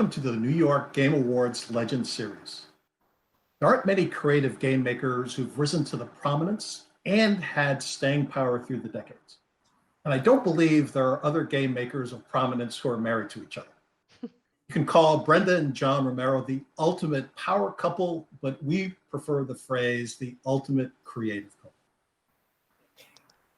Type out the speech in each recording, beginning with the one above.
welcome to the New York Game Awards Legend Series. There aren't many creative game makers who've risen to the prominence and had staying power through the decades. And I don't believe there are other game makers of prominence who are married to each other. You can call Brenda and John Romero the ultimate power couple, but we prefer the phrase the ultimate creative couple.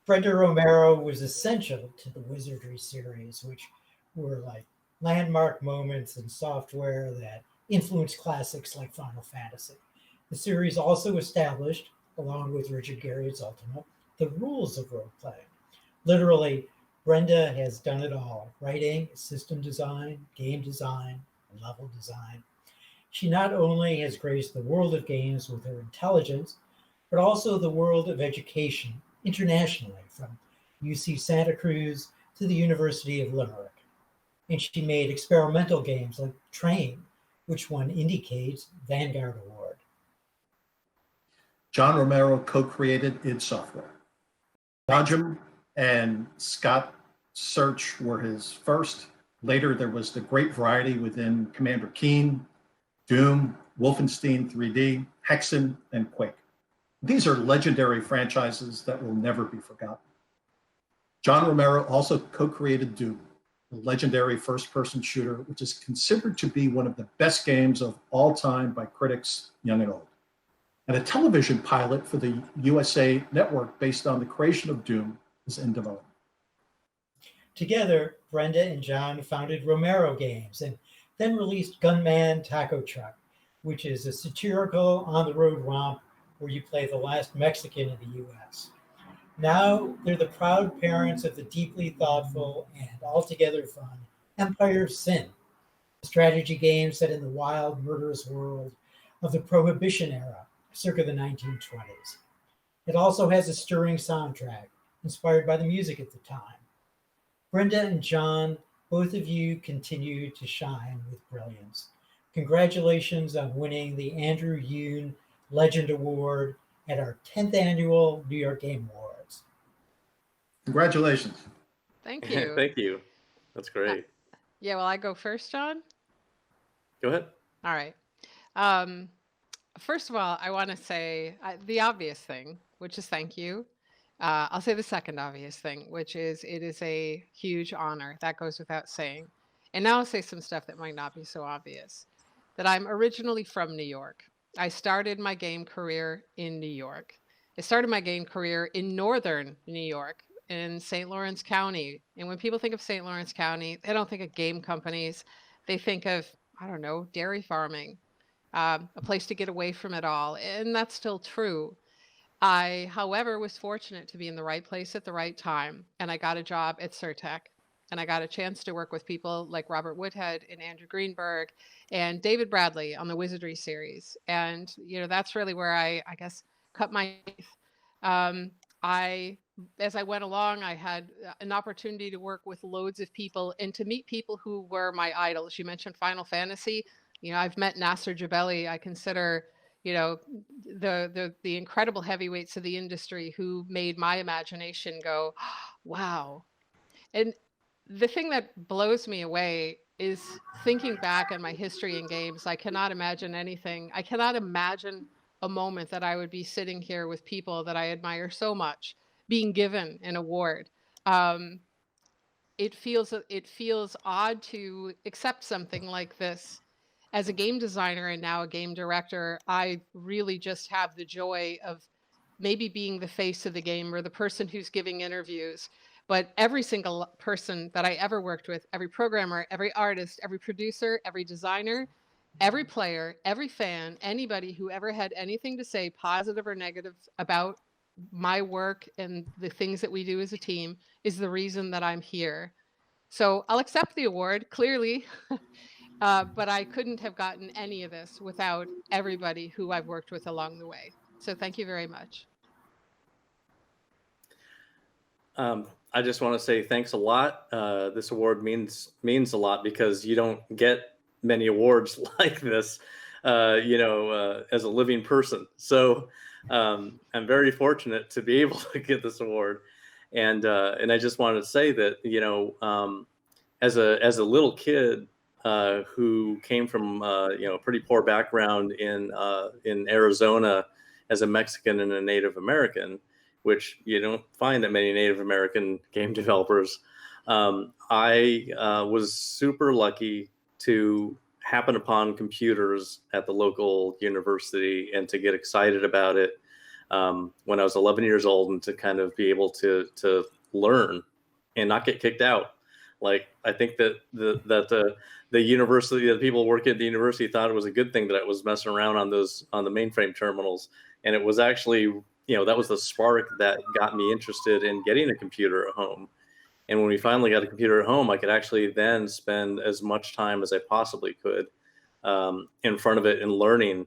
Brenda Romero was essential to the Wizardry series, which were like landmark moments in software that influenced classics like Final Fantasy. The series also established, along with Richard Garriott's Ultima, the rules of role-playing. Literally, Brenda has done it all: writing, system design, game design, and level design. She not only has graced the world of games with her intelligence, but also the world of education internationally, from UC Santa Cruz to the University of Limerick. And she made experimental games like Train, which won IndieCade's Vanguard Award. John Romero co-created id Software. Belgium and Scott Search were his first. Later, there was the great variety within Commander Keen, Doom, Wolfenstein 3D, Hexen, and Quake. These are legendary franchises that will never be forgotten. John Romero also co-created Doom, the legendary first-person shooter, which is considered to be one of the best games of all time by critics young and old, and a television pilot for the USA Network based on the creation of Doom is in development. Together, Brenda and John founded Romero Games and then released Gunman Taco Truck, which is a satirical on-the-road romp where you play the last Mexican in the US. Now they're the proud parents of the deeply thoughtful and altogether fun Empire of Sin, a strategy game set in the wild, murderous world of the Prohibition era, circa the 1920s. It also has a stirring soundtrack inspired by the music at the time. Brenda and John, both of you continue to shine with brilliance. Congratulations on winning the Andrew Yoon Legend Award at our 10th annual New York Game Awards. Congratulations. Thank you. Thank you. That's great. Yeah, well, I go first, John? Go ahead. All right. First of all, I want to say the obvious thing, which is thank you. I'll say the second obvious thing, which is it is a huge honor. That goes without saying. And now I'll say some stuff that might not be so obvious. That I'm originally from New York. I started my game career in New York. I started my game career in northern New York, in St. Lawrence County. And when people think of St. Lawrence County, they don't think of game companies. They think of, I don't know, dairy farming, a place to get away from it all. And that's still true. I, however, was fortunate to be in the right place at the right time. And I got a job at Surtech. And I got a chance to work with people like Robert Woodhead and Andrew Greenberg and David Bradley on the Wizardry series. And, you know, that's really where I guess, cut my teeth. As I went along, I had an opportunity to work with loads of people and to meet people who were my idols. You mentioned Final Fantasy. You know, I've met Nasser Jabeli. I consider, you know, the incredible heavyweights of the industry who made my imagination go, wow. And the thing that blows me away is thinking back on my history in games. I cannot imagine anything. I cannot imagine a moment that I would be sitting here with people that I admire so much being given an award. It feels odd to accept something like this. As a game designer and now a game director, I really just have the joy of maybe being the face of the game or the person who's giving interviews. But every single person that I ever worked with, every programmer, every artist, every producer, every designer, every player, every fan, anybody who ever had anything to say, positive or negative, about my work and the things that we do as a team is the reason that I'm here. So I'll accept the award, clearly, but I couldn't have gotten any of this without everybody who I've worked with along the way. So thank you very much. I just want to say thanks a lot. This award means a lot because you don't get many awards like this, as a living person. So I'm very fortunate to be able to get this award. And I just wanted to say that, as a little kid, who came from a pretty poor background in Arizona as a Mexican and a Native American, which you don't find that many Native American game developers. I was super lucky to happen upon computers at the local university and to get excited about it when I was 11 years old, and to kind of be able to learn and not get kicked out. Like, I think that the university, the people working at the university, thought it was a good thing that I was messing around on the mainframe terminals, and it was actually, that was the spark that got me interested in getting a computer at home. And when we finally got a computer at home, I could actually then spend as much time as I possibly could in front of it and learning.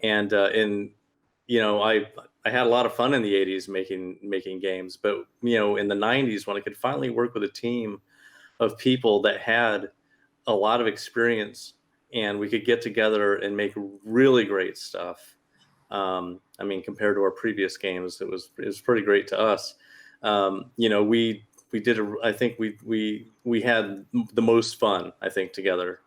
And I had a lot of fun in the 80s making games, but in the 90s, when I could finally work with a team of people that had a lot of experience and we could get together and make really great stuff. Compared to our previous games, it was pretty great to us. We did I think we had the most fun, I think, together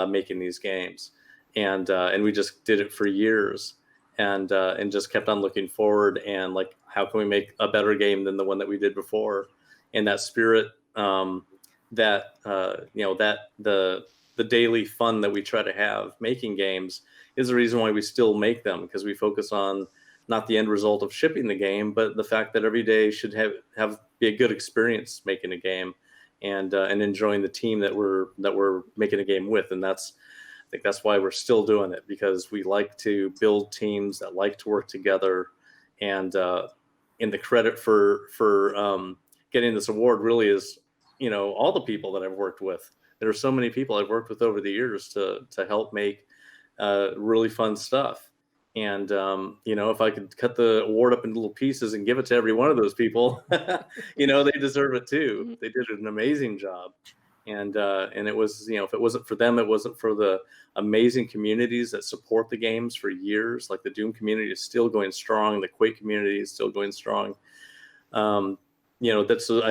making these games, and we just did it for years, and just kept on looking forward, and like, how can we make a better game than the one that we did before? And that spirit, that the daily fun that we try to have making games is the reason why we still make them, because we focus on not the end result of shipping the game, but the fact that every day should be a good experience making a game, and enjoying the team that we're making a game with. And I think that's why we're still doing it, because we like to build teams that like to work together. And the credit for getting this award really is, all the people that I've worked with. There are so many people I've worked with over the years to help make really fun stuff. And, if I could cut the award up into little pieces and give it to every one of those people, they deserve it too. They did an amazing job. And it was, if it wasn't for them, it wasn't for the amazing communities that support the games for years. Like, the Doom community is still going strong. The Quake community is still going strong. I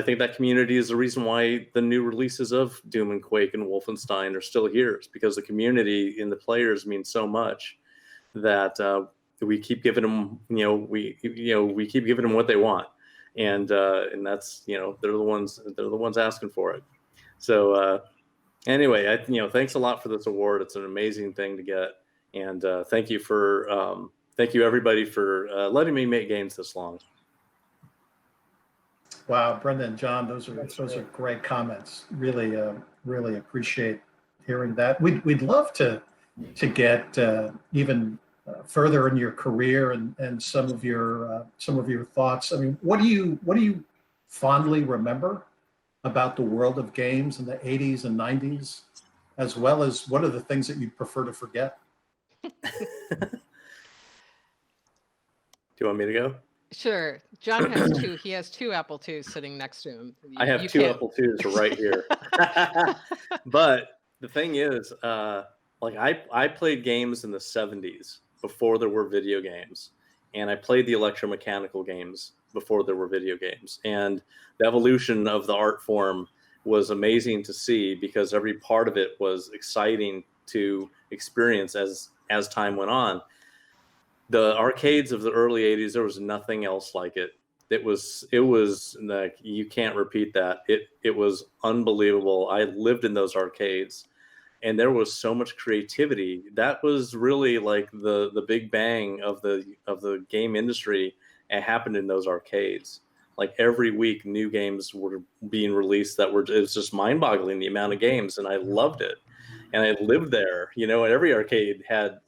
think that community is the reason why the new releases of Doom and Quake and Wolfenstein are still here. It's because the community and the players mean so much that we keep giving them, we keep giving them what they want, and that's, they're the ones asking for it. So anyway, thanks a lot for this award. It's an amazing thing to get, and thank you everybody for letting me make games this long. Wow, Brenda and John, those are great comments. Really, really appreciate hearing that. We'd love to get even further in your career and some of your thoughts. I mean, what do you fondly remember about the world of games in the 80s and 90s, as well as what are the things that you prefer to forget? Do you want me to go? Sure. John has two. He has two Apple IIs sitting next to him. I have two Apple IIs right here. But the thing is, I played games in the 70s before there were video games, and I played the electromechanical games before there were video games. And the evolution of the art form was amazing to see, because every part of it was exciting to experience as time went on. The arcades of the early 80s, there was nothing else like it. It was like, you can't repeat that. It was unbelievable. I lived in those arcades, and there was so much creativity. That was really like the big bang of the game industry. It happened in those arcades. Like, every week new games were being released it was just mind-boggling, the amount of games, and I loved it. And I lived there, and every arcade had,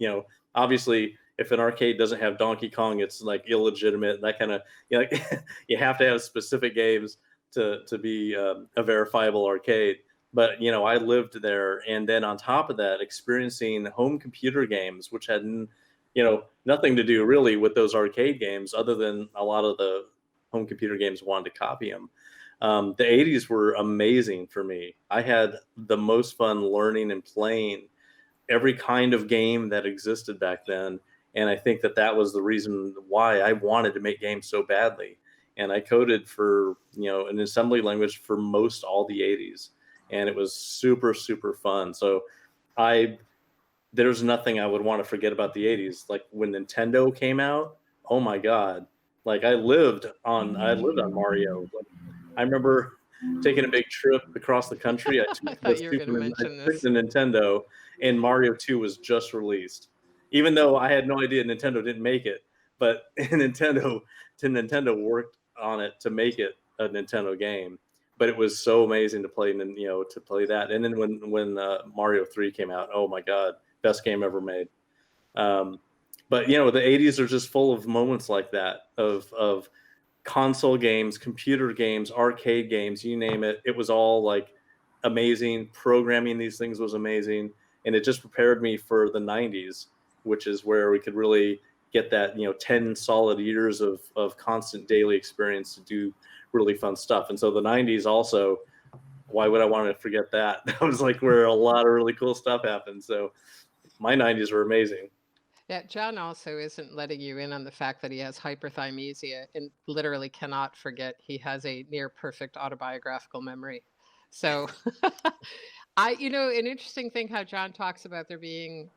obviously, if an arcade doesn't have Donkey Kong, it's like illegitimate. That kind of, you have to have specific games to be a verifiable arcade. But, I lived there. And then on top of that, experiencing home computer games, which had, nothing to do really with those arcade games, other than a lot of the home computer games wanted to copy them. The 80s were amazing for me. I had the most fun learning and playing every kind of game that existed back then. And I think that was the reason why I wanted to make games so badly. And I coded for, an assembly language for most all the 80s. and it was super, super fun. So there's nothing I would want to forget about the 80s. Like when Nintendo came out, oh my God. Like I lived on Mario. Like, I remember taking a big trip across the country. I I took thought you were going to I mention took this. the Nintendo, and Mario 2 was just released. Even though I had no idea Nintendo didn't make it, but Nintendo worked on it to make it a Nintendo game. But it was so amazing to play, and to play that. And then when Mario 3 came out, oh my God, best game ever made. But the 80s are just full of moments like that of console games, computer games, arcade games, you name it. It was all like amazing. Programming these things was amazing, and it just prepared me for the 90s, which is where we could really get that 10 solid years of constant daily experience to do really fun stuff. And so the 90s also, why would I want to forget that? That was like where a lot of really cool stuff happened. So my 90s were amazing. Yeah, John also isn't letting you in on the fact that he has hyperthymesia and literally cannot forget he has a near perfect autobiographical memory. So an interesting thing how John talks about there being,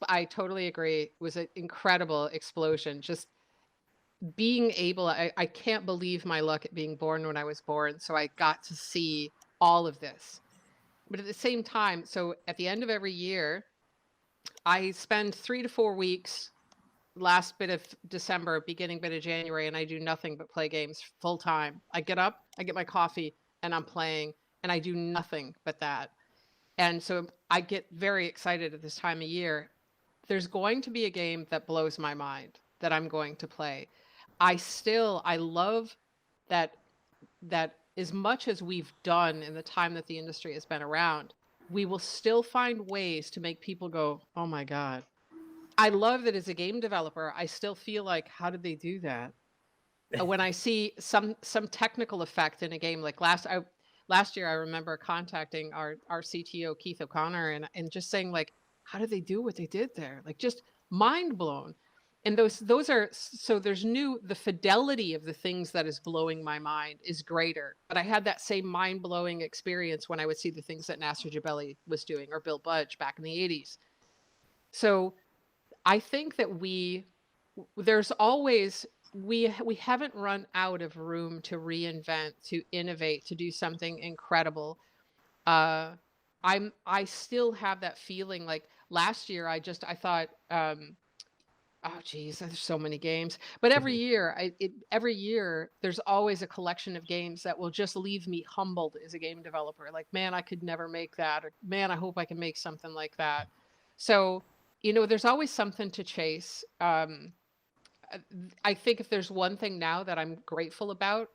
I totally agree, it was an incredible explosion. Just being able, I can't believe my luck at being born when I was born. So I got to see all of this. But at the same time, so at the end of every year, I spend 3 to 4 weeks, last bit of December, beginning bit of January, and I do nothing but play games full time. I get up, I get my coffee, and I'm playing, and I do nothing but that. And so I get very excited at this time of year. There's going to be a game that blows my mind that I'm going to play. I love that as much as we've done in the time that the industry has been around, we will still find ways to make people go, oh my God. I love that as a game developer, I still feel like, how did they do that? When I see some technical effect in a game, like last year, I remember contacting our CTO, Keith O'Connor, and just saying like, how did they do what they did there? Like just mind blown. And those are, so the fidelity of the things that is blowing my mind is greater. But I had that same mind blowing experience when I would see the things that Nasser Jabeli was doing or Bill Budge back in the 80s. So I think that there's always, we haven't run out of room to reinvent, to innovate, to do something incredible. I still have that feeling like last year, I thought, oh geez, there's so many games. But every year, there's always a collection of games that will just leave me humbled as a game developer. Like, man, I could never make that. Or man, I hope I can make something like that. So, there's always something to chase. I think if there's one thing now that I'm grateful about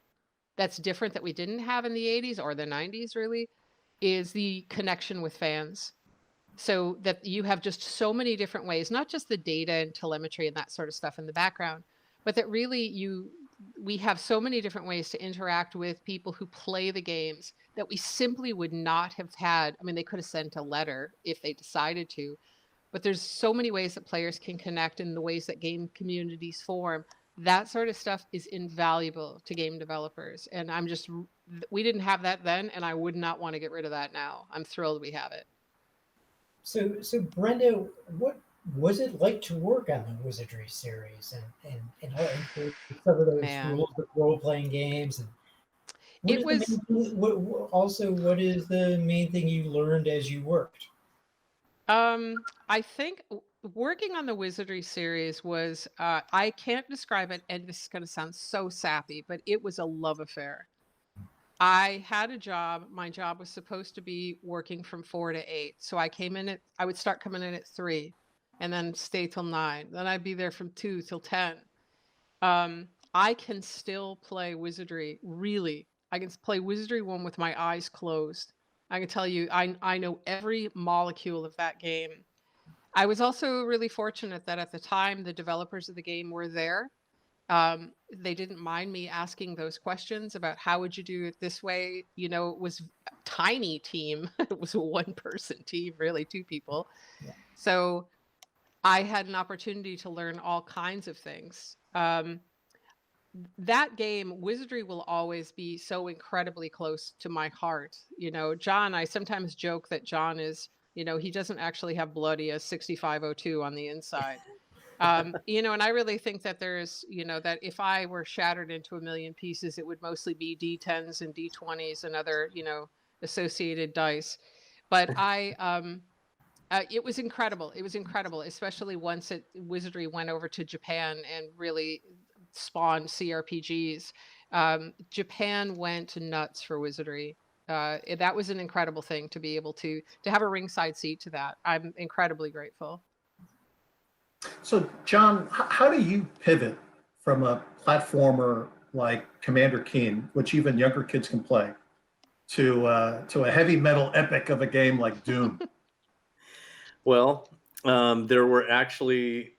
that's different that we didn't have in the 80s or the 90s really, is the connection with fans. So that you have just so many different ways, not just the data and telemetry and that sort of stuff in the background, but that really we have so many different ways to interact with people who play the games that we simply would not have had. I mean, they could have sent a letter if they decided to, but there's so many ways that players can connect in the ways that game communities form. That sort of stuff is invaluable to game developers. And we didn't have that then, and I would not want to get rid of that now. I'm thrilled we have it. So Brenda, what was it like to work on the Wizardry series and some of those rules of role-playing games? And what is the main thing you learned as you worked? I think working on the Wizardry series was, I can't describe it, and this is going to sound so sappy, but it was a love affair. I had a job. My job was supposed to be working from 4 to 8. So I would start coming in at 3 and then stay till 9. Then I'd be there from 2 till 10. I can still play Wizardry. Really, I can play Wizardry 1 with my eyes closed. I can tell you, I know every molecule of that game. I was also really fortunate that at the time, the developers of the game were there. They didn't mind me asking those questions about how would you do it this way. It was a tiny team. It was a 1-person team, really 2 people. Yeah. So I had an opportunity to learn all kinds of things. that game, Wizardry, will always be so incredibly close to my heart. You know, John, I sometimes joke that John is, you know, he doesn't actually have blood. He has 6502 on the inside. You know, and I really think that there's, you know, that if I were shattered into a million pieces, it would mostly be D10s and D20s and other, you know, associated dice. But it was incredible. It was incredible, especially once Wizardry went over to Japan and really spawned CRPGs. Japan went nuts for Wizardry. That was an incredible thing to be able to have a ringside seat to that. I'm incredibly grateful. So, John, how do you pivot from a platformer like Commander Keen, which even younger kids can play, to a heavy metal epic of a game like Doom? Well, there were actually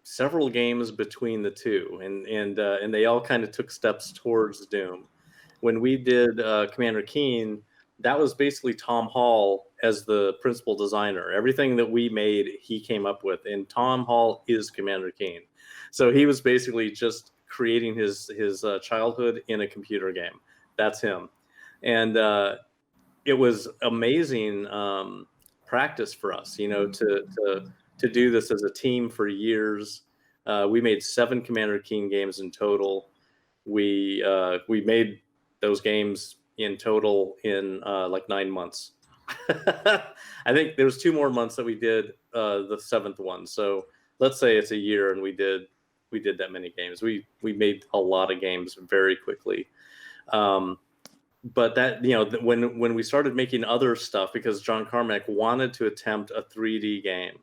several games between the two, and they all kind of took steps towards Doom. When we did Commander Keen, that was basically Tom Hall as the principal designer. Everything that we made, he came up with, and Tom Hall is Commander Keen. So he was basically just creating his childhood in a computer game. That's him, and it was amazing practice for us, you know, to do this as a team for years. We made 7 Commander Keen games in total. We made those games in total in like 9 months. I think there was 2 more months that we did the 7th one. So let's say it's a year, and we did that many games. We made a lot of games very quickly. But that, you know, when we started making other stuff, because John Carmack wanted to attempt a 3D game,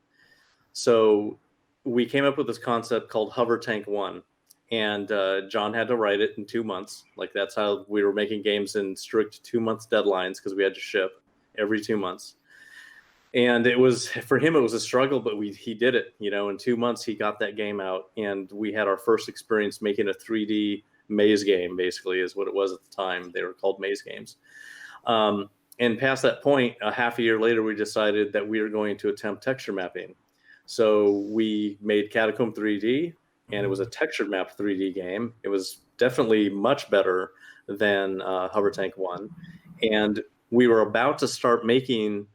so we came up with this concept called Hover Tank 1, and John had to write it in 2 months. Like, that's how we were making games in strict 2 months deadlines, because we had to ship every 2 months. And it was, for him, it was a struggle, but he did it. You know, in 2 months he got that game out, and we had our first experience making a 3D maze game, basically, is what it was at the time. They were called maze games. And past that point, a half a year later, we decided that we were going to attempt texture mapping. So we made Catacomb 3D, and it was a texture map 3D game. It was definitely much better than Hover Tank 1. And we were about to start making,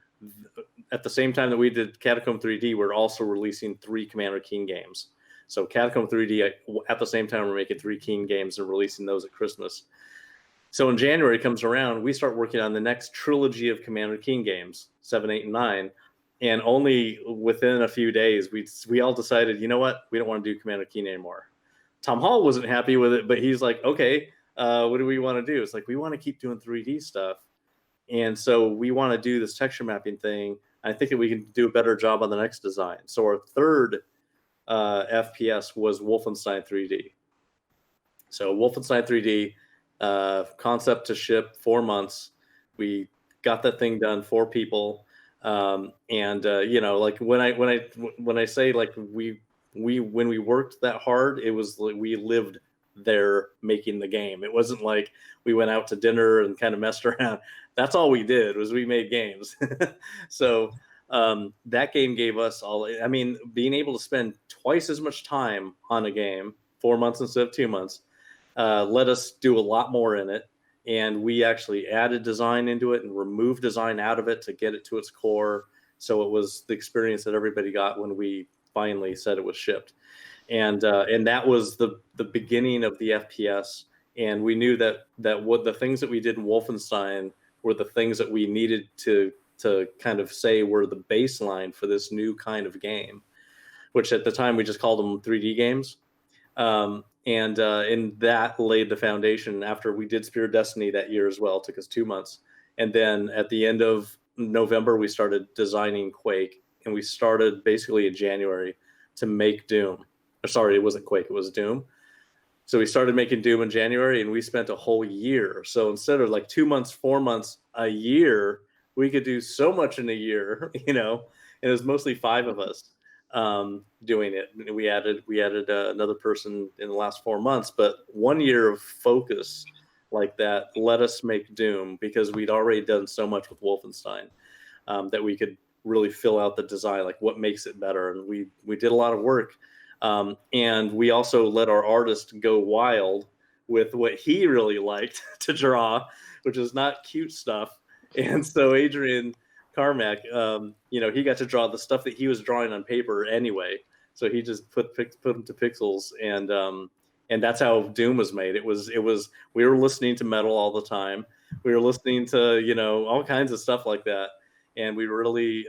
at the same time that we did Catacomb 3D, we're also releasing 3 Commander Keen games. So Catacomb 3D, at the same time, we're making 3 Keen games and releasing those at Christmas. So when January comes around, we start working on the next trilogy of Commander Keen games, 7, 8, and 9. And only within a few days, we all decided, you know what? We don't want to do Commander Keen anymore. Tom Hall wasn't happy with it, but he's like, okay, what do we want to do? It's like, we want to keep doing 3D stuff. And so we want to do this texture mapping thing. I think that we can do a better job on the next design. So our third FPS was Wolfenstein 3D. So Wolfenstein 3D, concept to ship, 4 months. We got that thing done, 4 people. You know, like when I say, like, when we worked that hard, it was like we lived there making the game. It wasn't like we went out to dinner and kind of messed around. That's all we did, was we made games. So that game gave us being able to spend twice as much time on a game, 4 months instead of 2 months, let us do a lot more in it. And we actually added design into it and removed design out of it to get it to its core. So it was the experience that everybody got when we finally said it was shipped. And that was the beginning of the FPS. And we knew that what the things that we did in Wolfenstein were the things that we needed to kind of say were the baseline for this new kind of game, which at the time we just called them 3D games. And that laid the foundation. After we did Spear of Destiny that year as well, it took us 2 months. And then at the end of November, we started designing Quake, and we started basically in January to make Doom. Or sorry, it wasn't Quake, it was Doom. So we started making Doom in January, and we spent a whole year. So instead of like 2 months, 4 months, a year, we could do so much in a year, you know, and it was mostly 5 of us doing it. We added another person in the last 4 months, but 1 year of focus like that let us make Doom, because we'd already done so much with Wolfenstein that we could really fill out the design, like what makes it better. And we did a lot of work. And we also let our artist go wild with what he really liked to draw, which is not cute stuff. And so Adrian Carmack, he got to draw the stuff that he was drawing on paper anyway. So he just put them to pixels, and that's how Doom was made. It was we were listening to metal all the time. We were listening to all kinds of stuff like that, and we really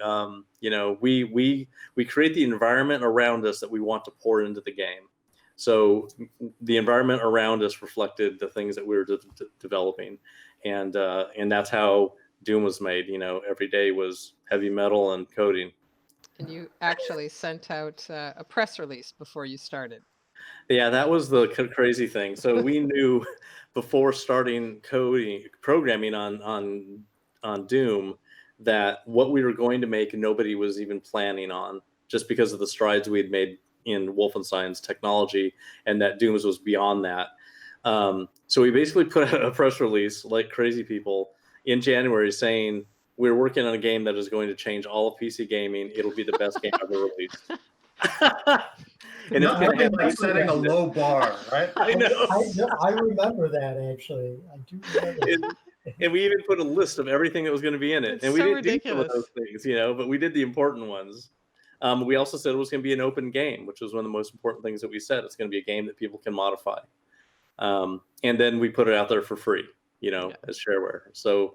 we create the environment around us that we want to pour into the game. So the environment around us reflected the things that we were developing, and that's how Doom was made. Every day was heavy metal and coding. And you actually sent out a press release before you started. Yeah, that was the crazy thing. So we knew before starting programming on Doom, that what we were going to make, nobody was even planning on, just because of the strides we had made in Wolfenstein's technology, and that Doom was beyond that. So we basically put out a press release like crazy people in January saying, we're working on a game that is going to change all of PC gaming. It'll be the best game ever released. And nothing like setting a low bar, right? I know. I remember that, actually. I do remember. And we even put a list of everything that was going to be in it. It's and we so didn't ridiculous. do some of those things, but we did the important ones. We also said it was going to be an open game, which was one of the most important things that we said. It's going to be a game that people can modify. And then we put it out there for free, as shareware. So,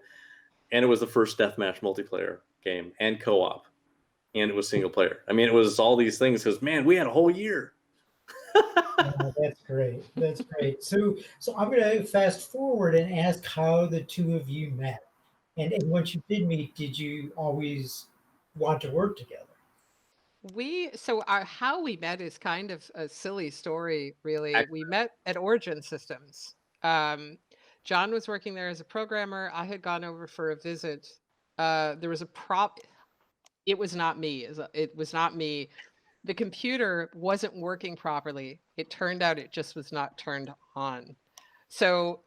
and it was the first deathmatch multiplayer game and co-op, and it was single player. I mean, it was all these things because, man, we had a whole year. That's great. That's great. So I'm going to fast forward and ask how the two of you met. And once you did meet, did you always want to work together? How we met is kind of a silly story, really. We met at Origin Systems. John was working there as a programmer. I had gone over for a visit. There was a it was not me. It was not me. The computer wasn't working properly. It turned out it just was not turned on. So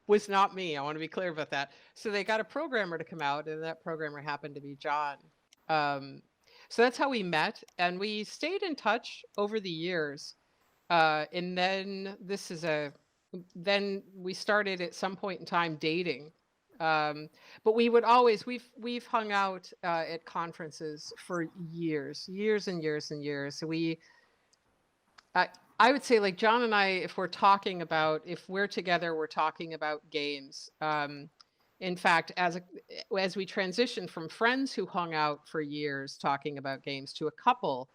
was not me. I want to be clear about that. So they got a programmer to come out, and that programmer happened to be John. So that's how we met, and we stayed in touch over the years. And then then we started at some point in time dating. But we would always, we've hung out at conferences for years and years and years. So I would say, like, John and I, if we're together, we're talking about games. In fact, as we transitioned from friends who hung out for years talking about games to a couple,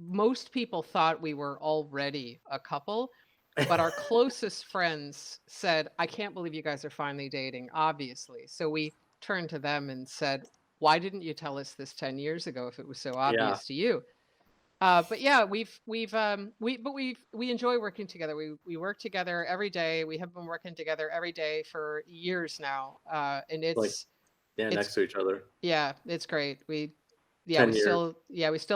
most people thought we were already a couple. But our closest friends said, I can't believe you guys are finally dating, obviously. So we turned to them and said, why didn't you tell us this 10 years ago if it was so obvious to you? But yeah, we enjoy working together. We work together every day. We have been working together every day for years now. And it's next to each other. Yeah, it's great. We still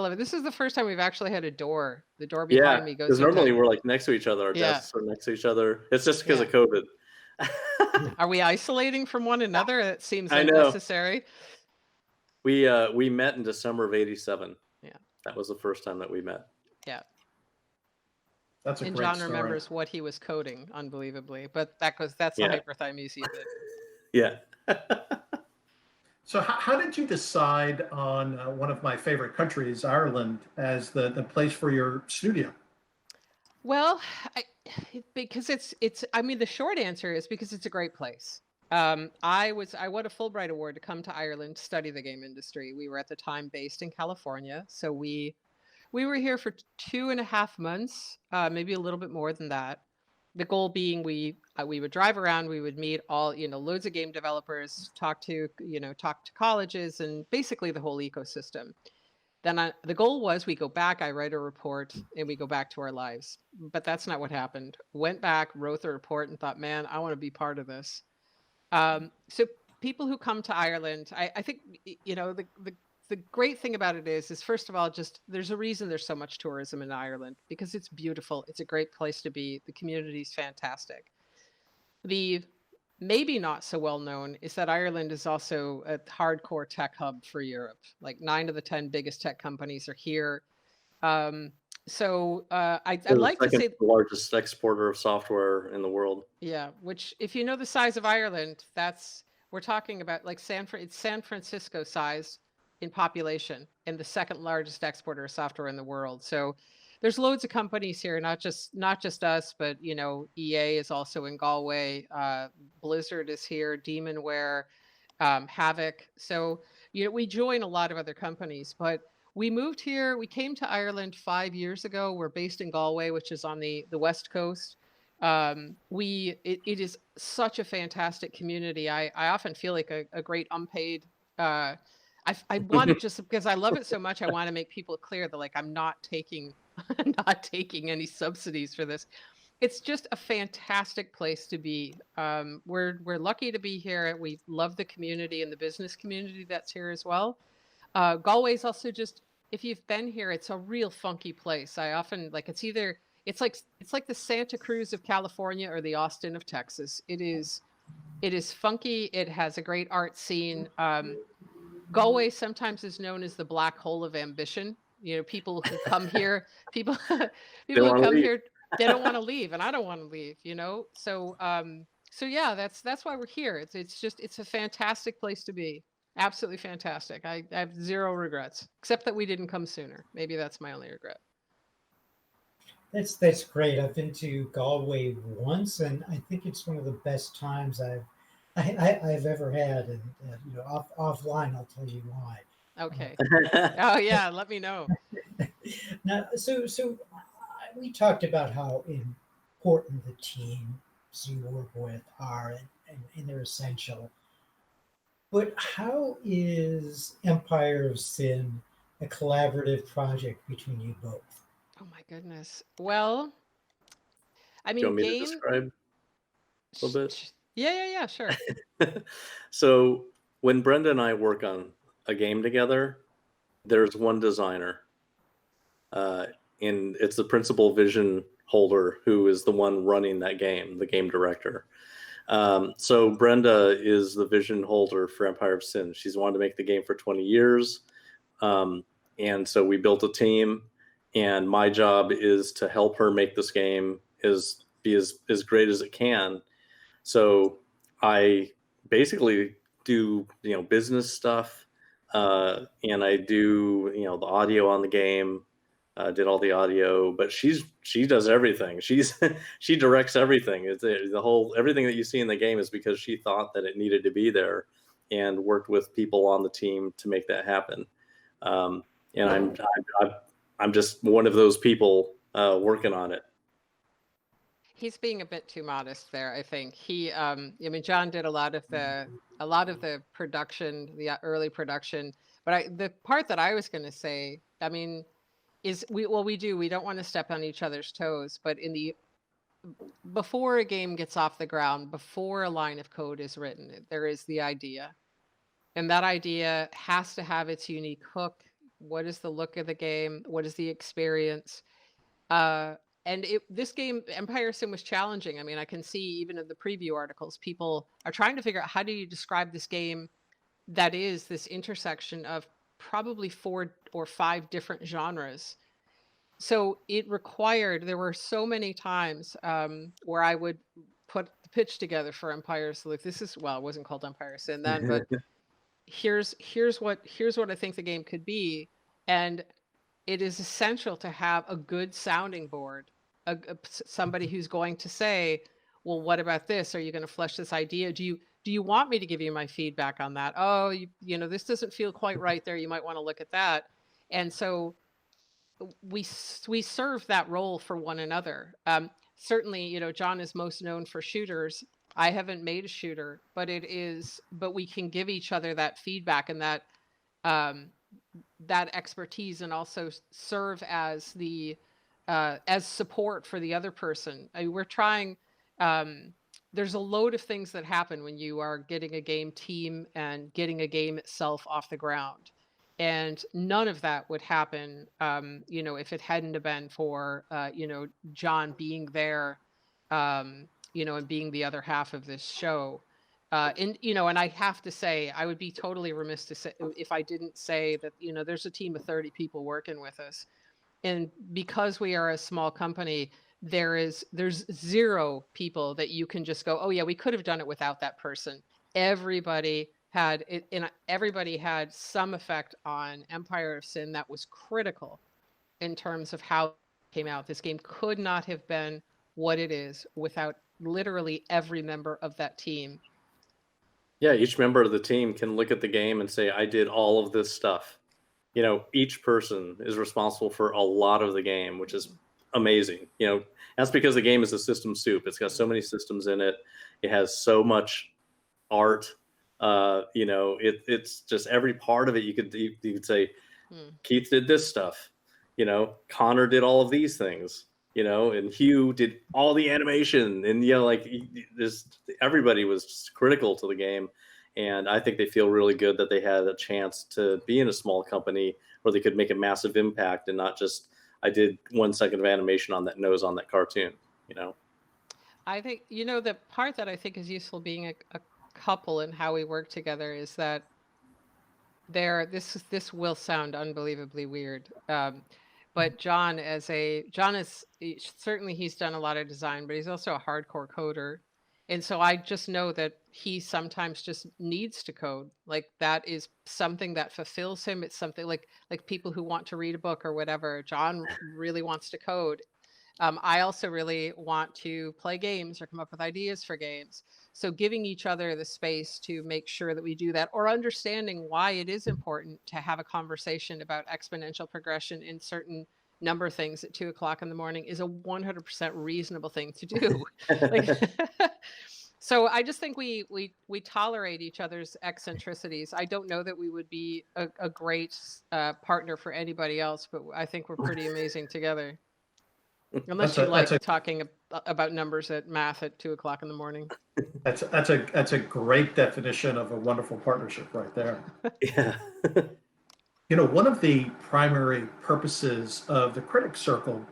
have it. This is the first time we've actually had a door. The door behind me goes. Because normally we're like next to each other. Our desks are next to each other. It's just because of COVID. Are we isolating from one another? It seems unnecessary. We met in December of '87. Yeah, that was the first time that we met. Yeah. That's a great John story. remembers what he was coding, unbelievably, but that's the hyperthymesia bit. Yeah. So how did you decide on one of my favorite countries, Ireland, as the place for your studio? Well, because the short answer is because it's a great place. I won a Fulbright Award to come to Ireland to study the game industry. We were at the time based in California. So we were here for 2.5 months, maybe a little bit more than that. The goal being we would drive around, we would meet all, loads of game developers, talk to colleges, and basically the whole ecosystem. Then the goal was we go back, I write a report, and we go back to our lives. But that's not what happened. Went back, wrote the report, and thought, man, I want to be part of this. So people who come to Ireland, I think, the great thing about it is first of all, just there's a reason there's so much tourism in Ireland, because it's beautiful. It's a great place to be. The community's fantastic. The maybe not so well known is that Ireland is also a hardcore tech hub for Europe. Like 9 of the 10 biggest tech companies are here. I'd They're the like to second say, largest exporter of software in the world. yeah, which if you know the size of Ireland, we're talking about like it's San Francisco size in population and the second largest exporter of software in the world. So there's loads of companies here, not just us, but EA is also in Galway. Blizzard is here, Demonware, Havoc. So we join a lot of other companies, but we moved here. We came to Ireland 5 years ago. We're based in Galway, which is on the west coast. It is such a fantastic community. I often feel like a great unpaid. I want to just because I love it so much. I want to make people clear that like I'm not taking not taking any subsidies for this. It's just a fantastic place to be. We're lucky to be here. We love the community and the business community that's here as well. Galway's also just, if you've been here, it's a real funky place. I often like it's like the Santa Cruz of California or the Austin of Texas. It is funky. It has a great art scene. Galway sometimes is known as the black hole of ambition. People who come here, people who come here, they don't want to leave, and I don't want to leave. So yeah, that's why we're here. It's a fantastic place to be. Absolutely fantastic. I have zero regrets, except that we didn't come sooner. Maybe that's my only regret. That's great. I've been to Galway once, and I think it's one of the best times I've ever had. And offline, I'll tell you why. Okay. Oh yeah, let me know. Now, so we talked about how important the teams you work with are, and they're essential. But how is Empire of Sin a collaborative project between you both? Oh my goodness. Well, I Do you mean, want me to describe a little bit? Yeah, sure. So when Brenda and I work on a game together, there's one designer, and it's the principal vision holder who is the one running that game, the game director. So Brenda is the vision holder for Empire of Sin. She's wanted to make the game for 20 years. And so we built a team, and my job is to help her make this game be as great as it can. So I basically do, business stuff, and I do, the audio on the game. Did all the audio, but she does everything. She directs everything. It's everything that you see in the game is because she thought that it needed to be there, and worked with people on the team to make that happen. And I'm just one of those people working on it. He's being a bit too modest there. I think John did a lot of the production, the early production. But the part that I was going to say, is we don't want to step on each other's toes, but before a game gets off the ground, before a line of code is written, there is the idea, and that idea has to have its unique hook. What is the look of the game? What is the experience? And this game, Empire Sin, was challenging. I can see even in the preview articles, people are trying to figure out how do you describe this game that is this intersection of probably 4 or 5 different genres. So there were so many times where I would put the pitch together for Empire. So like it wasn't called Empire Sin then, but here's what I think the game could be. And it is essential to have a good sounding board, somebody who's going to say, well, what about this? Are you going to flesh this idea? Do you want me to give you my feedback on that? Oh, this doesn't feel quite right there. You might want to look at that. And so we serve that role for one another. Certainly, John is most known for shooters. I haven't made a shooter, but we can give each other that feedback and that expertise, and also serve as as support for the other person. We're trying. There's a load of things that happen when you are getting a game team and getting a game itself off the ground. And none of that would happen, if it hadn't have been for, John being there, and being the other half of this show. And I have to say, I would be totally remiss if I didn't say that, there's a team of 30 people working with us. And because we are a small company, there's zero people that you can just go, oh yeah, we could have done it without that person. Everybody had it, and everybody had some effect on Empire of Sin that was critical in terms of how it came out. This game could not have been what it is without literally every member of that team. Yeah, each member of the team can look at the game and say, I did all of this stuff. You know, each person is responsible for a lot of the game, which is amazing. You know, that's because the game is a system soup. It's got so many systems in it. It has so much art. You know, it's just every part of it. You could say, Keith did this stuff. You know, Connor did all of these things. You know, and Hugh did all the animation, and you know, like everybody was just critical to the game. And I think they feel really good that they had a chance to be in a small company where they could make a massive impact and not just, I did 1 second of animation on that nose on that cartoon, you know? I think, you know, the part that I think is useful being a couple and how we work together is that this will sound unbelievably weird. But John is certainly, he's done a lot of design, but he's also a hardcore coder. And so I just know that he sometimes just needs to code. Like that is something that fulfills him. It's something like people who want to read a book or whatever. John really wants to code. I also really want to play games or come up with ideas for games. So giving each other the space to make sure that we do that, or understanding why it is important to have a conversation about exponential progression in certain number things at 2 o'clock in the morning, is a 100% reasonable thing to do. Like, so I just think we tolerate each other's eccentricities. I don't know that we would be a great partner for anybody else, but I think we're pretty amazing together. Unless you like talking about numbers at math at 2 o'clock in the morning. That's a great definition of a wonderful partnership right there. Yeah. You know, one of the primary purposes of the Critic Circle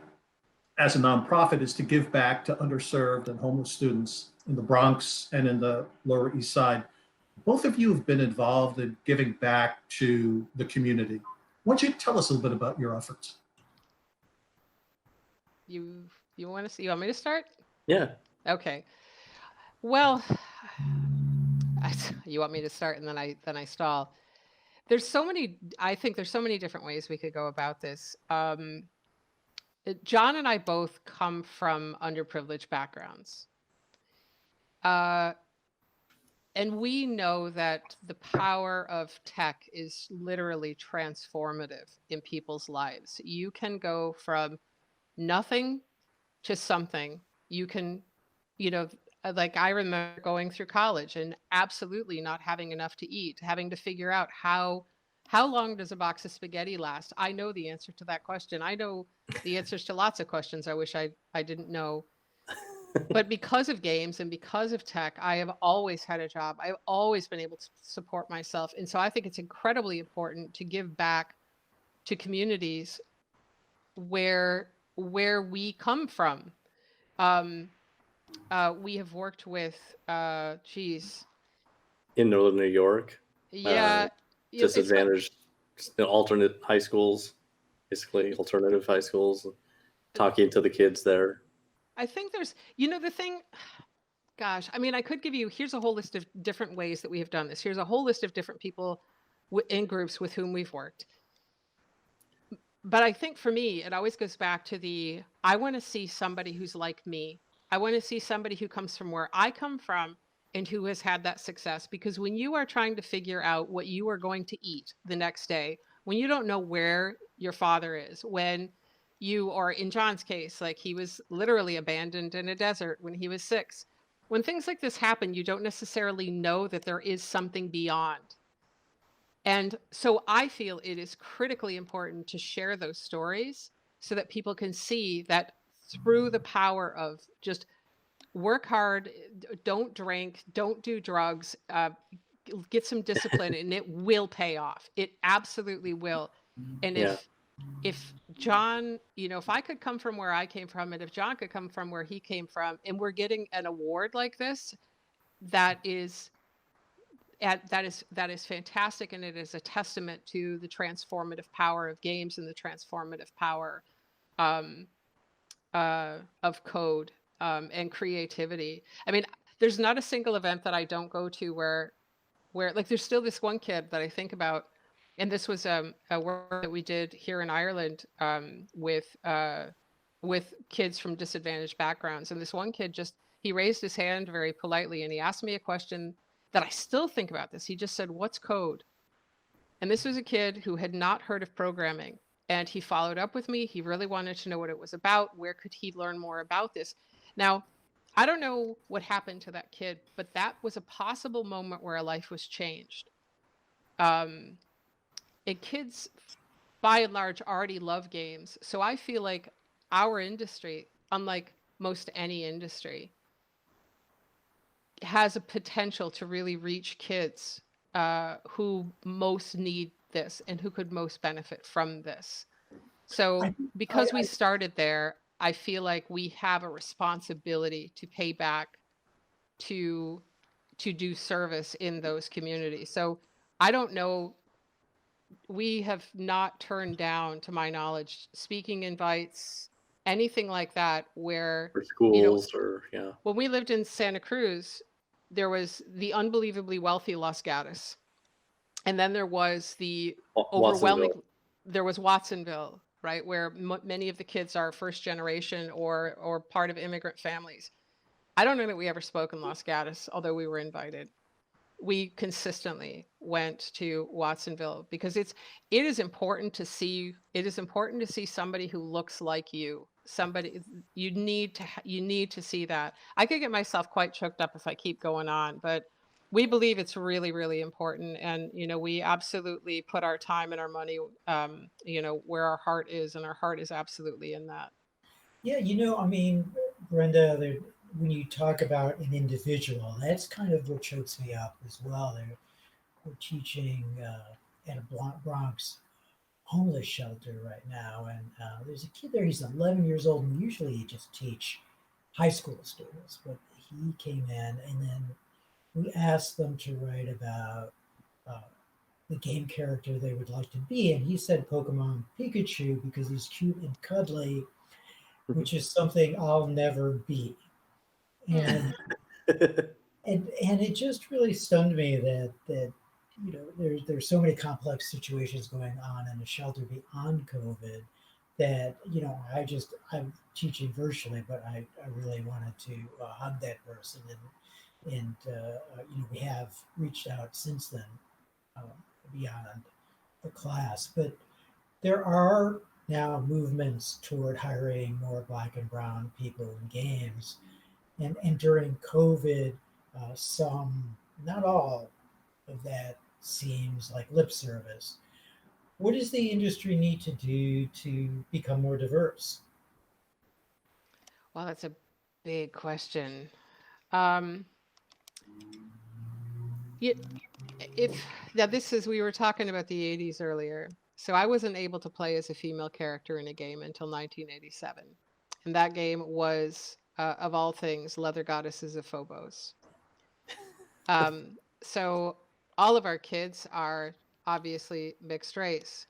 as a nonprofit is to give back to underserved and homeless students in the Bronx and in the Lower East Side. Both of you have been involved in giving back to the community. Why don't you tell us a little bit about your efforts? You want me to start? Yeah. Okay. Well, you want me to start and then I stall. I think there's so many different ways we could go about this. John and I both come from underprivileged backgrounds. And we know that the power of tech is literally transformative in people's lives. You can go from nothing to something. You can, you know, like I remember going through college and absolutely not having enough to eat, having to figure out how long does a box of spaghetti last? I know the answer to that question. I know the answers to lots of questions I wish I didn't know. But because of games and because of tech, I have always had a job. I've always been able to support myself. And so I think it's incredibly important to give back to communities where we come from. We have worked with, in Northern New York. Yeah. Disadvantaged, alternate high schools, basically alternative high schools, talking to the kids there. I think there's, the thing, gosh, I mean, I could give you, here's a whole list of different ways that we have done this. Here's a whole list of different people in groups with whom we've worked. But I think for me, it always goes back to I want to see somebody who's like me. I want to see somebody who comes from where I come from and who has had that success. Because when you are trying to figure out what you are going to eat the next day, when you don't know where your father is, when or in John's case, like he was literally abandoned in a desert when he was 6. When things like this happen, you don't necessarily know that there is something beyond. And so I feel it is critically important to share those stories so that people can see that through the power of just work hard, don't drink, don't do drugs, get some discipline, and it will pay off. It absolutely will. And if John, if I could come from where I came from, and if John could come from where he came from, and we're getting an award like this, that is fantastic, and it is a testament to the transformative power of games and the transformative power um, of code and creativity. I mean, there's not a single event that I don't go to where like there's still this one kid that I think about, and this was a work that we did here in Ireland with kids from disadvantaged backgrounds, and this one kid he raised his hand very politely and he asked me a question that I still think about this. He just said, "What's code?" And this was a kid who had not heard of programming. And he followed up with me. He really wanted to know what it was about. Where could he learn more about this? Now, I don't know what happened to that kid, but that was a possible moment where a life was changed. And kids, by and large, already love games. So I feel like our industry, unlike most any industry, has a potential to really reach kids who most need this and who could most benefit from this. So because we started there, I feel like we have a responsibility to pay back to do service in those communities. So I don't know, we have not turned down, to my knowledge, speaking invites, anything like that, where For schools or yeah. when we lived in Santa Cruz, there was the unbelievably wealthy Los Gatos. And then there was the overwhelming, there was Watsonville, right? Where many of the kids are first generation or part of immigrant families. I don't know that we ever spoke in Los Gatos, although we were invited. We consistently went to Watsonville because it is important to see somebody who looks like you. Somebody you need to see that. I could get myself quite choked up if I keep going on, but we believe it's really, really important. And, we absolutely put our time and our money, where our heart is, and our heart is absolutely in that. Yeah, I mean, Brenda, when you talk about an individual, that's kind of what chokes me up as well. We're teaching at a Bronx homeless shelter right now, and there's a kid there. He's 11 years old, and usually you just teach high school students, but he came in, and then we asked them to write about the game character they would like to be, and he said Pokemon Pikachu because he's cute and cuddly, which is something I'll never be. And and it just really stunned me that there's so many complex situations going on in a shelter beyond COVID that I'm teaching virtually, but I really wanted to hug that person, and we have reached out since then beyond the class, but there are now movements toward hiring more Black and brown people in games. And during COVID, some, not all of that seems like lip service. What does the industry need to do to become more diverse? Well, that's a big question. We were talking about the 80s earlier. So I wasn't able to play as a female character in a game until 1987. And that game was, of all things, Leather Goddesses of Phobos. So all of our kids are obviously mixed race.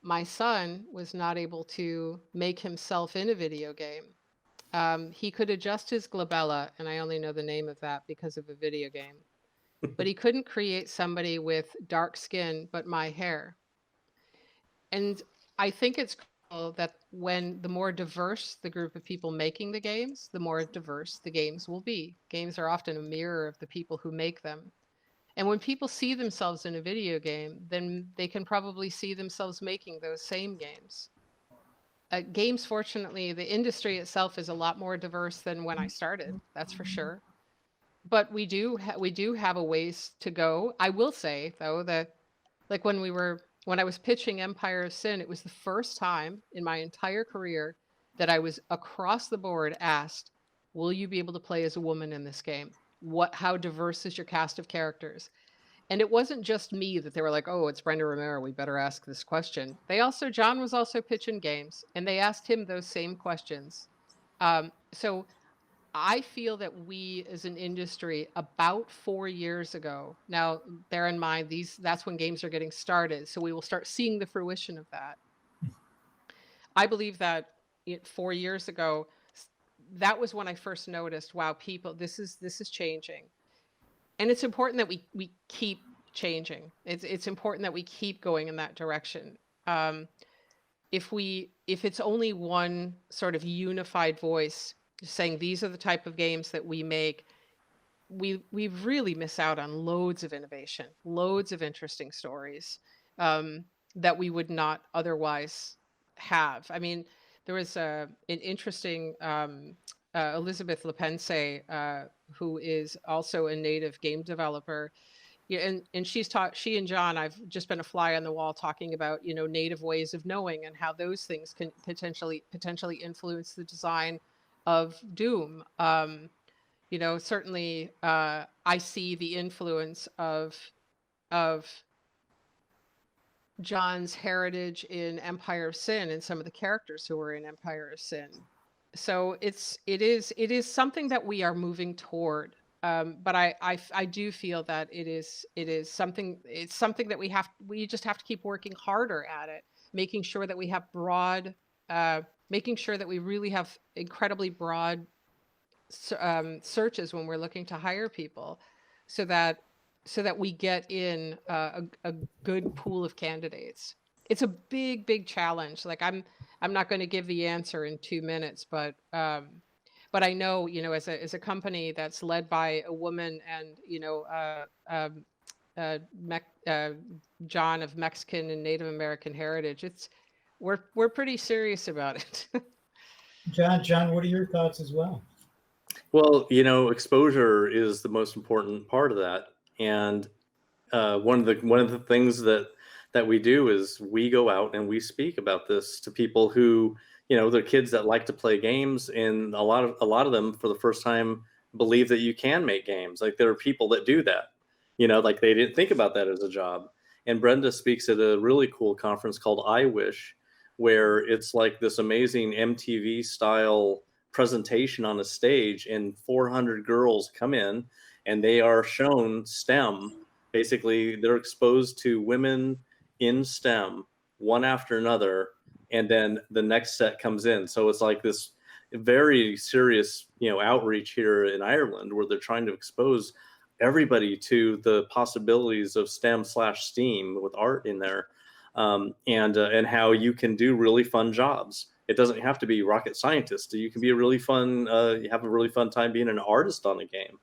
My son was not able to make himself in a video game. He could adjust his glabella, and I only know the name of that because of a video game. But he couldn't create somebody with dark skin but my hair. And I think it's cool that the more diverse the group of people making the games, the more diverse the games will be. Games are often a mirror of the people who make them. And when people see themselves in a video game, then they can probably see themselves making those same games. Games, fortunately, the industry itself is a lot more diverse than when I started, that's for sure. But we do have a ways to go. I will say, though, that like when I was pitching Empire of Sin, it was the first time in my entire career that I was across the board asked, will you be able to play as a woman in this game? How diverse is your cast of characters? And it wasn't just me that they were like, oh, it's Brenda Romero, we better ask this question. John was also pitching games, and they asked him those same questions. So I feel that we as an industry about 4 years ago, now bear in mind, that's when games are getting started. So we will start seeing the fruition of that. I believe that 4 years ago, that was when I first noticed, wow, people, this is changing. And it's important that we keep changing. It's important that we keep going in that direction. If it's only one sort of unified voice saying these are the type of games that we make, we really miss out on loads of innovation, loads of interesting stories that we would not otherwise have. I mean, there was an interesting Elizabeth Lepense, who is also a native game developer. Yeah, and she and John, I've just been a fly on the wall talking about, native ways of knowing and how those things can potentially influence the design of Doom. Certainly I see the influence of John's heritage in Empire of Sin and some of the characters who are in Empire of Sin. So it is something that we are moving toward. But I do feel that it is something that we just have to keep working harder at it, making sure that we have making sure that we really have incredibly broad searches when we're looking to hire people, so that we get in a good pool of candidates. It's a big challenge. Like I'm not going to give the answer in 2 minutes, but I know, as a company that's led by a woman and, John of Mexican and Native American heritage, we're pretty serious about it. John, what are your thoughts as well? Well, exposure is the most important part of that. And one of the things that we do is we go out and we speak about this to people who, they're kids that like to play games, and a lot of them for the first time believe that you can make games. Like, there are people that do that, like they didn't think about that as a job. And Brenda speaks at a really cool conference called I Wish, where it's like this amazing MTV style presentation on a stage, and 400 girls come in and they are shown STEM. Basically, they're exposed to women in STEM one after another, and then the next set comes in. So it's like this very serious, outreach here in Ireland, where they're trying to expose everybody to the possibilities of STEM/STEAM with art in there, and how you can do really fun jobs. It doesn't have to be rocket scientist. You can be you have a really fun time being an artist on a game,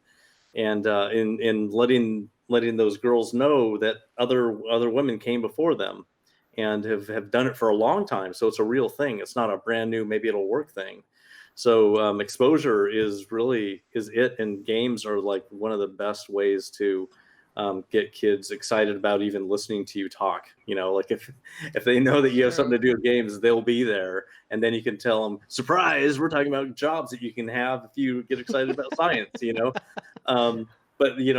and in letting those girls know that other women came before them and have done it for a long time. So it's a real thing. It's not a brand new, maybe it'll work thing. So exposure is it, and games are like one of the best ways to get kids excited about even listening to you talk. Like if they know that you have something to do with games, they'll be there, and then you can tell them, surprise, we're talking about jobs that you can have if you get excited about science. But they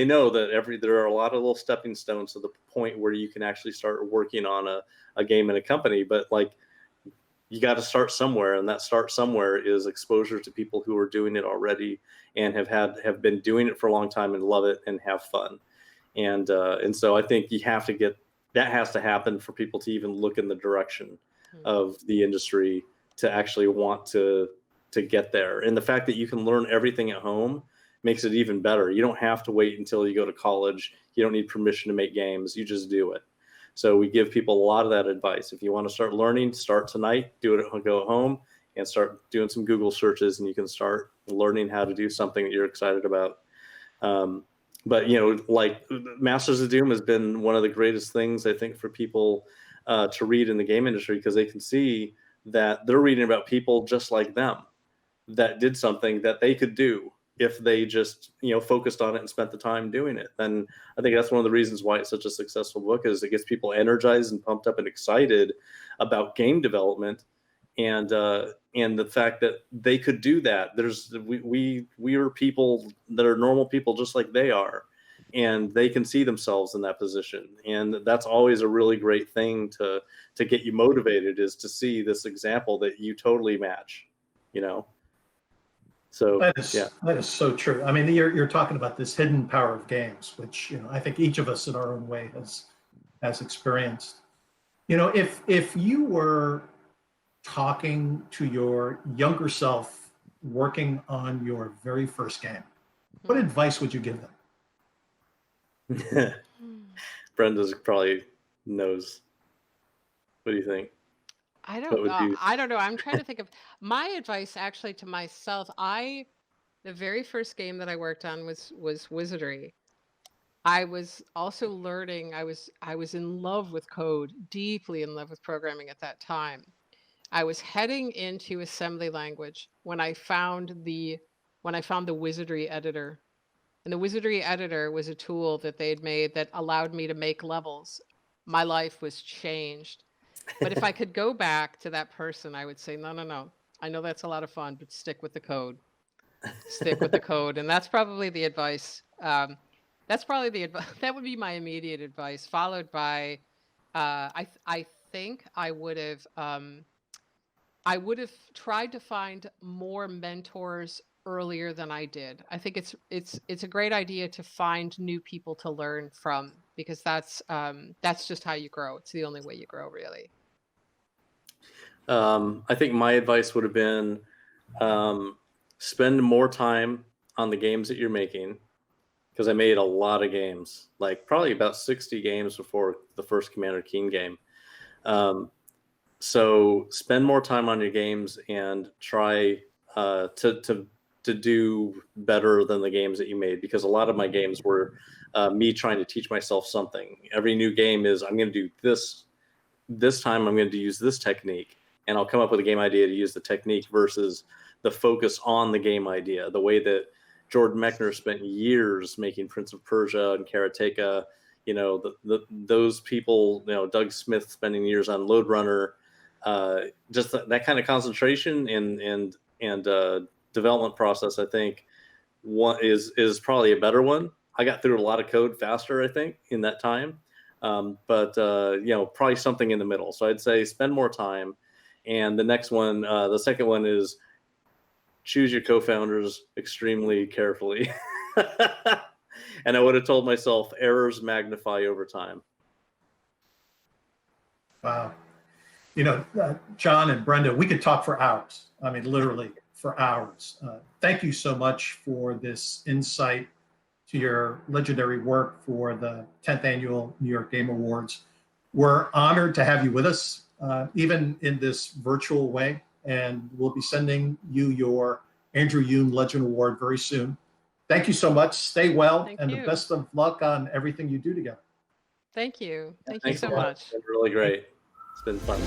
know that there are a lot of little stepping stones to the point where you can actually start working on a game in a company. But like, you got to start somewhere, and that start somewhere is exposure to people who are doing it already and have been doing it for a long time and love it and have fun. And so I think that has to happen for people to even look in the direction of the industry, to actually want to get there. And the fact that you can learn everything at home makes it even better. You don't have to wait until you go to college. You don't need permission to make games. You just do it. So we give people a lot of that advice. If you want to start learning, start tonight, go at home and start doing some Google searches, and you can start learning how to do something that you're excited about. But, like Masters of Doom has been one of the greatest things, I think, for people to read in the game industry, because they can see that they're reading about people just like them that did something that they could do if they just, focused on it and spent the time doing it. And I think that's one of the reasons why it's such a successful book, is it gets people energized and pumped up and excited about game development, and the fact that they could do that. We are people that are normal people just like they are, and they can see themselves in that position. And that's always a really great thing to get you motivated, is to see this example that you totally match, So that is so true. I mean, you're talking about this hidden power of games, which I think each of us in our own way has experienced. You know, if you were talking to your younger self working on your very first game, what advice would you give them? Brenda's probably knows. What do you think? I What don't would know. you? I don't know. I'm trying to think of my advice actually to myself. The very first game that I worked on was Wizardry. I was also learning. I was in love with code, deeply in love with programming at that time. I was heading into assembly language when I found the Wizardry editor. And the Wizardry editor was a tool that they had made that allowed me to make levels. My life was changed. But if I could go back to that person, I would say, no, no, no. I know that's a lot of fun, but stick with the code. Stick with the code. And that's probably the advice. That's probably the advice. That would be my immediate advice, followed by, I think I would have tried to find more mentors earlier than I did. I think it's a great idea to find new people to learn from, because that's just how you grow. It's the only way you grow, really. I think my advice would have been spend more time on the games that you're making, because I made a lot of games, like probably about 60 games before the first Commander Keen game. So spend more time on your games and try to do better than the games that you made, because a lot of my games were me trying to teach myself something. Every new game is, I'm going to do this time I'm going to use this technique, and I'll come up with a game idea to use the technique versus the focus on the game idea. The way that Jordan Mechner spent years making Prince of Persia and Karateka, you know, those people, you know, Doug Smith spending years on Lode Runner, just that kind of concentration and development process, I think one is probably a better one. I got through a lot of code faster, I think, in that time. But you know, probably something in the middle. So I'd say spend more time. And the next one, the second one, is choose your co-founders extremely carefully. And I would have told myself, errors magnify over time. Wow. You know, John and Brenda, we could talk for hours. I mean, literally for hours. Thank you so much for this insight to your legendary work for the 10th Annual New York Game Awards. We're honored to have you with us, even in this virtual way, and we'll be sending you your Andrew Yoon Legend Award very soon. Thank you so much. Stay well, Thank and you. the best of luck on everything you do together. Thank you. Thank you Thanks so a lot. much. It's been really great. It's been fun.